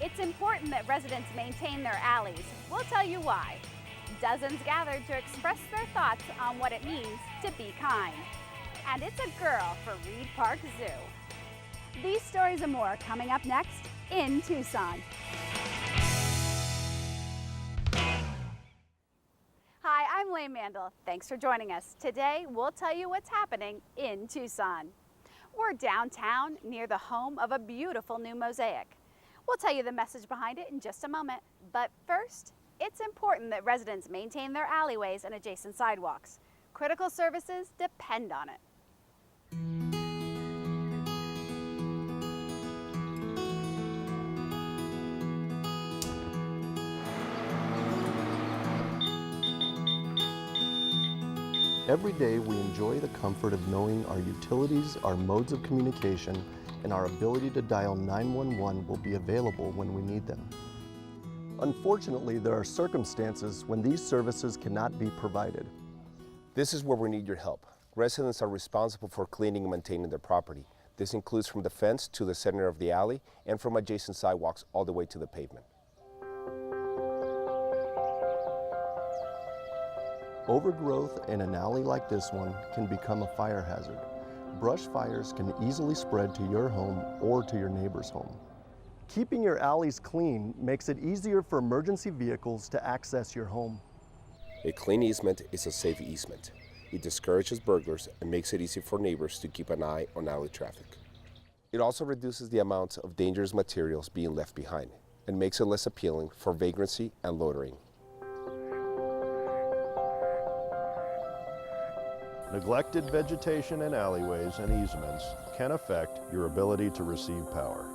It's important that residents maintain their alleys. We'll tell you why. Dozens gathered to express their thoughts on what it means to be kind. And it's a girl for Reid Park Zoo. These stories and more coming up next in Tucson. Hi, I'm Lane Mandel. Thanks for joining us. Today, we'll tell you what's happening in Tucson. We're downtown near the home of a beautiful new mosaic. We'll tell you the message behind it in just a moment. But first, it's important that residents maintain their alleyways and adjacent sidewalks. Critical services depend on it. Every day we enjoy the comfort of knowing our utilities, our modes of communication, and our ability to dial 911 will be available when we need them. Unfortunately, there are circumstances when these services cannot be provided. This is where we need your help. Residents are responsible for cleaning and maintaining their property. This includes from the fence to the center of the alley and from adjacent sidewalks all the way to the pavement. Overgrowth in an alley like this one can become a fire hazard. Brush fires can easily spread to your home or to your neighbor's home. Keeping your alleys clean makes it easier for emergency vehicles to access your home. A clean easement is a safe easement. It discourages burglars and makes it easy for neighbors to keep an eye on alley traffic. It also reduces the amount of dangerous materials being left behind and makes it less appealing for vagrancy and loitering. Neglected vegetation in alleyways and easements can affect your ability to receive power.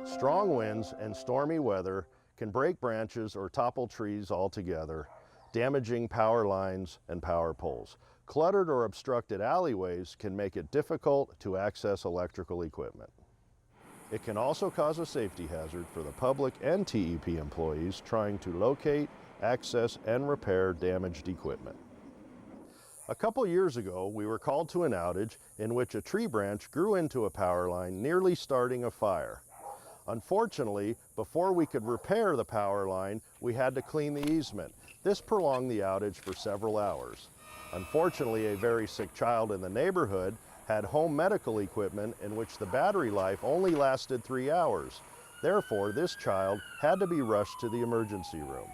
Strong winds and stormy weather can break branches or topple trees altogether, damaging power lines and power poles. Cluttered or obstructed alleyways can make it difficult to access electrical equipment. It can also cause a safety hazard for the public and TEP employees trying to locate, access, and repair damaged equipment. A couple years ago, we were called to an outage in which a tree branch grew into a power line, nearly starting a fire. Unfortunately, before we could repair the power line, we had to clean the easement. This prolonged the outage for several hours. Unfortunately, a very sick child in the neighborhood had home medical equipment in which the battery life only lasted 3 hours. Therefore, this child had to be rushed to the emergency room.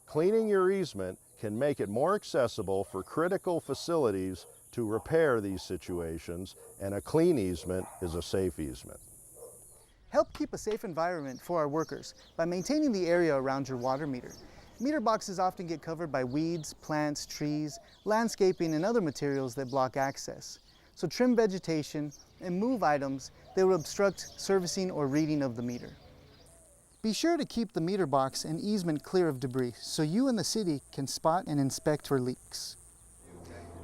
Cleaning your easement can make it more accessible for critical facilities to repair these situations, and a clean easement is a safe easement. Help keep a safe environment for our workers by maintaining the area around your water meter. Meter boxes often get covered by weeds, plants, trees, landscaping, and other materials that block access. So trim vegetation and move items that will obstruct servicing or reading of the meter. Be sure to keep the meter box and easement clear of debris so you and the city can spot and inspect for leaks.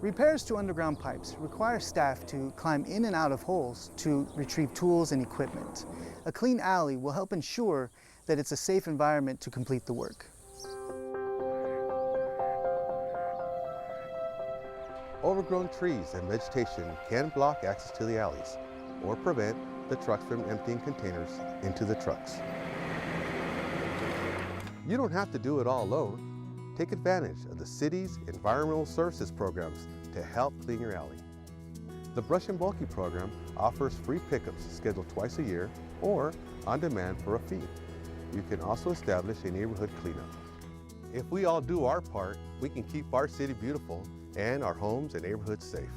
Repairs to underground pipes require staff to climb in and out of holes to retrieve tools and equipment. A clean alley will help ensure that it's a safe environment to complete the work. Overgrown trees and vegetation can block access to the alleys or prevent the trucks from emptying containers into the trucks. You don't have to do it all alone. Take advantage of the city's environmental services programs to help clean your alley. The Brush and Bulky program offers free pickups scheduled twice a year or on demand for a fee. You can also establish a neighborhood cleanup. If we all do our part, we can keep our city beautiful and our homes and neighborhoods safe.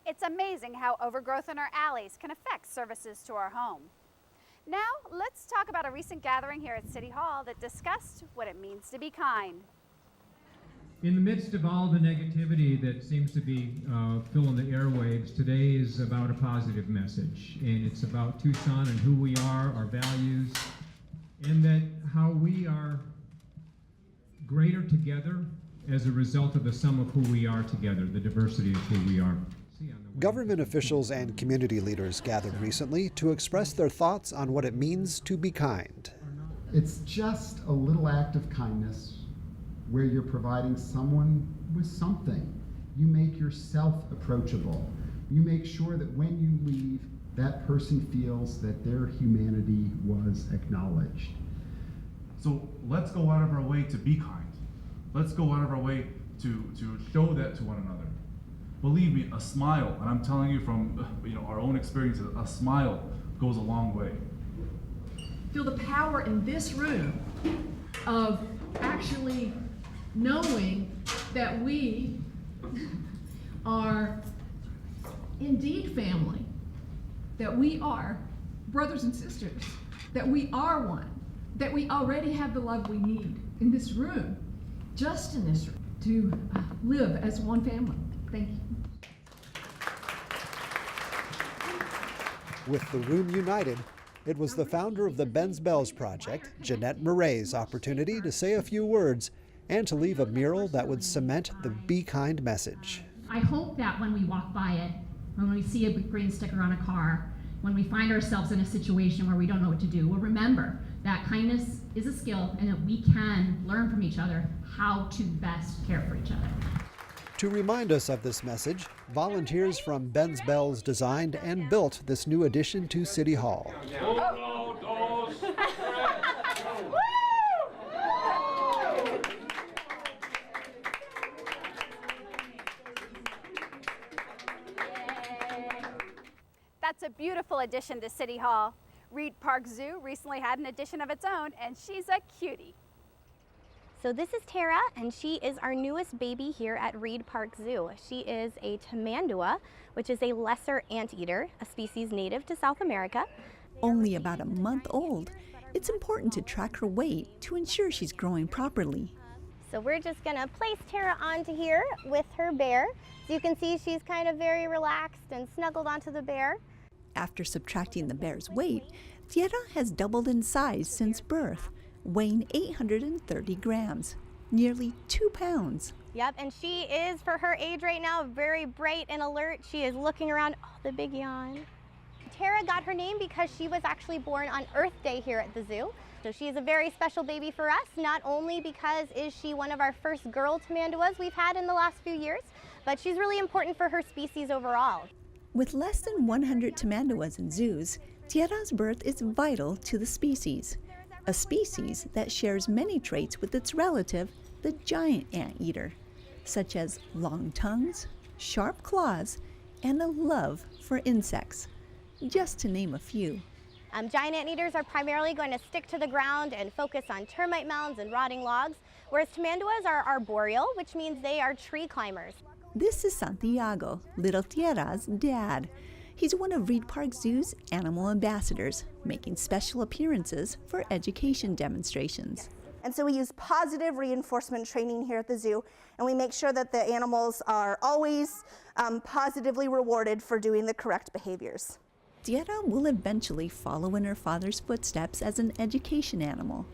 It's amazing how overgrowth in our alleys can affect services to our home. Now, let's talk about a recent gathering here at City Hall that discussed what it means to be kind. In the midst of all the negativity that seems to be filling the airwaves, today is about a positive message. And it's about Tucson and who we are, our values, and that how we are greater together as a result of the sum of who we are together, the diversity of who we are. Government officials and community leaders gathered recently to express their thoughts on what it means to be kind. It's just a little act of kindness where you're providing someone with something. You make yourself approachable. You make sure that when you leave, that person feels that their humanity was acknowledged. So let's go out of our way to be kind. Let's go out of our way to show that to one another. Believe me, a smile, and I'm telling you from our own experiences, a smile goes a long way. Feel the power in this room of actually knowing that we are indeed family, that we are brothers and sisters, that we are one, that we already have the love we need in this room, just in this room, to live as one family. Thank you. With the room united, it was the founder of the Ben's Bells Project, Jeanette Murray's opportunity to say a few words and to leave a mural that would cement the Be Kind message. I hope that when we walk by it, when we see a green sticker on a car, when we find ourselves in a situation where we don't know what to do, we'll remember that kindness is a skill and that we can learn from each other how to best care for each other. To remind us of this message, volunteers from Ben's Bells designed and built this new addition to City Hall. That's a beautiful addition to City Hall. Reid Park Zoo recently had an addition of its own, and she's a cutie. So this is Tara, and she is our newest baby here at Reid Park Zoo. She is a tamandua, which is a lesser anteater, a species native to South America. Only about a month old, it's important to track her weight to ensure she's growing properly. So we're just gonna place Tara onto here with her bear. So you can see she's kind of very relaxed and snuggled onto the bear. After subtracting the bear's weight, Tierra has doubled in size since birth, weighing 830 grams, nearly 2 pounds. Yep, and she is, for her age right now, very bright and alert. She is looking around, oh, the big yawn. Tara got her name because she was actually born on Earth Day here at the zoo. So she is a very special baby for us, not only because is she one of our first girl tamanduas we've had in the last few years, but she's really important for her species overall. With less than 100 tamanduas in zoos, Tierra's birth is vital to the species, a species that shares many traits with its relative, the giant anteater, such as long tongues, sharp claws, and a love for insects, just to name a few. Giant anteaters are primarily going to stick to the ground and focus on termite mounds and rotting logs, whereas tamanduas are arboreal, which means they are tree climbers. This is Santiago, little Tierra's dad. He's one of Reid Park Zoo's animal ambassadors, making special appearances for education demonstrations. And so we use positive reinforcement training here at the zoo, and we make sure that the animals are always positively rewarded for doing the correct behaviors. Tierra will eventually follow in her father's footsteps as an education animal.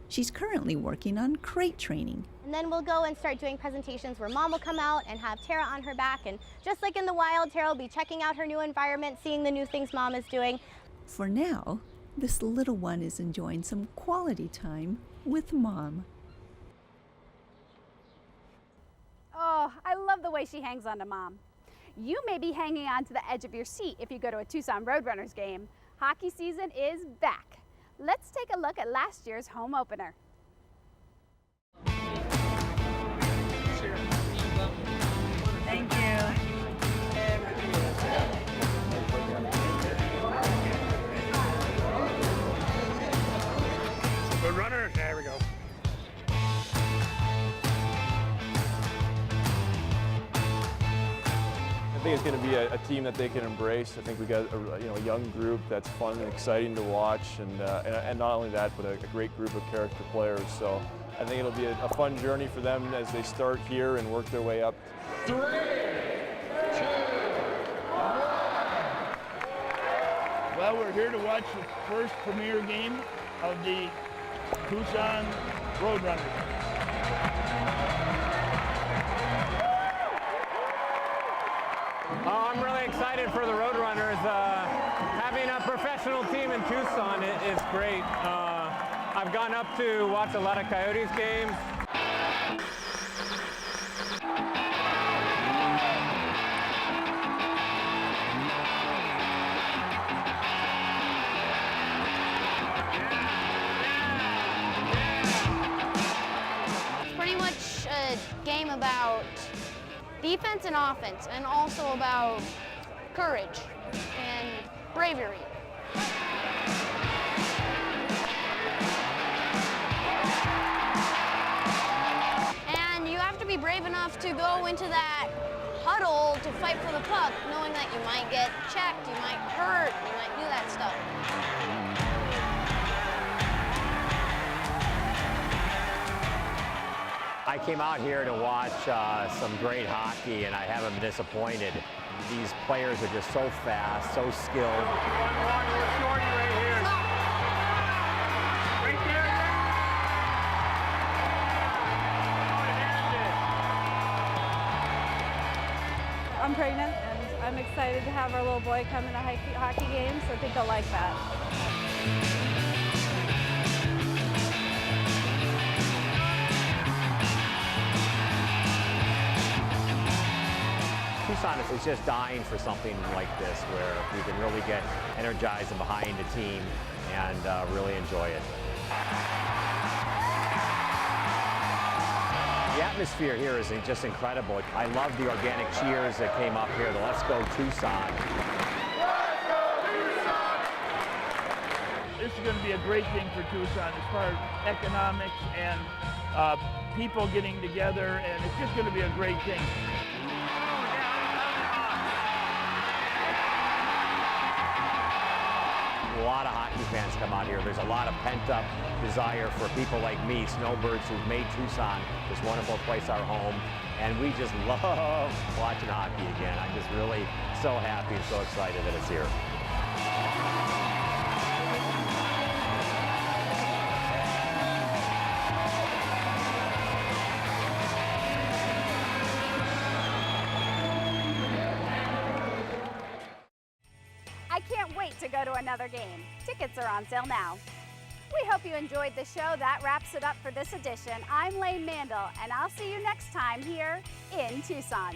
She's currently working on crate training. And then we'll go and start doing presentations where Mom will come out and have Tara on her back, and just like in the wild, Tara will be checking out her new environment, seeing the new things Mom is doing. For now, this little one is enjoying some quality time with Mom. Oh, I love the way she hangs on to Mom. You may be hanging on to the edge of your seat if you go to a Tucson Roadrunners game. Hockey season is back. Let's take a look at last year's home opener. Thank you. Roadrunners, there we go. I think it's going to be a team that they can embrace. I think we got a young group that's fun and exciting to watch, and not only that, but a great group of character players. So I think it'll be a fun journey for them as they start here and work their way up. 3, 2, 1. Well, we're here to watch the first premier game of the Tucson Roadrunners. I'm really excited for the Roadrunners. Having a professional team in Tucson is great. I've gone up to watch a lot of Coyotes games. about defense and offense, and also about courage and bravery. And you have to be brave enough to go into that huddle to fight for the puck, knowing that you might get checked, you might hurt, you might do that stuff. I came out here to watch some great hockey, and I haven't been disappointed. These players are just so fast, so skilled. I'm pregnant, and I'm excited to have our little boy come in a hockey game, so I think he'll like that. Tucson is just dying for something like this, where we can really get energized and behind a team and really enjoy it. The atmosphere here is just incredible. I love the organic cheers that came up here, the Let's Go Tucson. This is going to be a great thing for Tucson as far as economics and people getting together, and it's just going to be a great thing. A lot of hockey fans come out here. There's a lot of pent-up desire for people like me, snowbirds who've made Tucson this wonderful place our home, and we just love watching hockey again. I'm just really so happy and so excited that it's here. I can't wait to go to another game. Tickets are on sale now. We hope you enjoyed the show. That wraps it up for this edition. I'm Lane Mandel, and I'll see you next time here in Tucson.